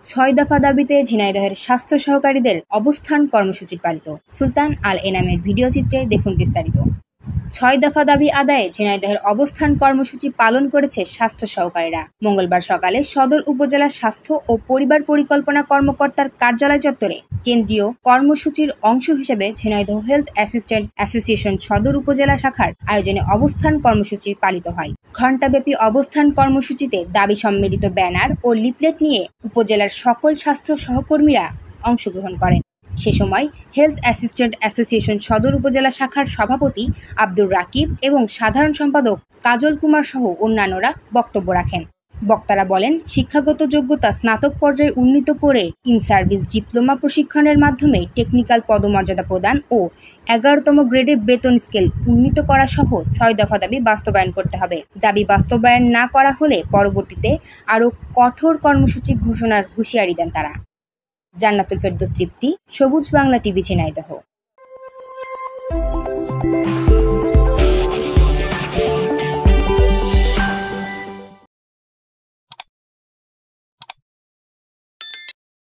ছয় দফা দাবিতে ঝিনাইদহের স্বাস্থ্য সহকারীদের অবস্থান কর্মসূচি পালিত। সুলতান আল এনামের ভিডিও চিত্রে দেখুন বিস্তারিত। ৬ দফা দাবি আদায়ে ঝিনাইদহের অবস্থান কর্মসূচি পালন করেছে স্বাস্থ্য সহকারীরা। মঙ্গলবার সকালে সদর উপজেলা স্বাস্থ্য ও পরিবার পরিকল্পনা কর্মকর্তার কার্যালয় চত্বরে কেন্দ্রীয় কর্মসূচির অংশ হিসেবে ঝিনাইদহ হেলথ অ্যাসিস্ট্যান্ট অ্যাসোসিয়েশন সদর উপজেলা শাখার আয়োজনে অবস্থান কর্মসূচি পালিত হয়। ঘণ্টাব্যাপী অবস্থান কর্মসূচিতে দাবি সম্মিলিত ব্যানার ও লিফলেট নিয়ে উপজেলার সকল স্বাস্থ্য সহকর্মীরা অংশগ্রহণ করেন। সে সময় হেলথ অ্যাসিস্ট্যান্ট অ্যাসোসিয়েশন সদর উপজেলা শাখার সভাপতি আব্দুর রাকিব এবং সাধারণ সম্পাদক কাজল কুমার সহ অন্যান্যরা বক্তব্য রাখেন। বক্তারা বলেন, শিক্ষাগত যোগ্যতা স্নাতক পর্যায়ে উন্নীত করে ইন সার্ভিস ডিপ্লোমা প্রশিক্ষণের মাধ্যমে টেকনিক্যাল পদমর্যাদা প্রদান ও 11তম গ্রেডের বেতন স্কেল উন্নীত করা সহ ৬ দফা দাবি বাস্তবায়ন করতে হবে। দাবি বাস্তবায়ন না করা হলে পরবর্তীতে আরও কঠোর কর্মসূচি ঘোষণার হুঁশিয়ারি দেন তারা। জান্নাতুল ফেরদৌস তৃপ্তি, সবুজ বাংলা টিভি, ঝিনাইদহ।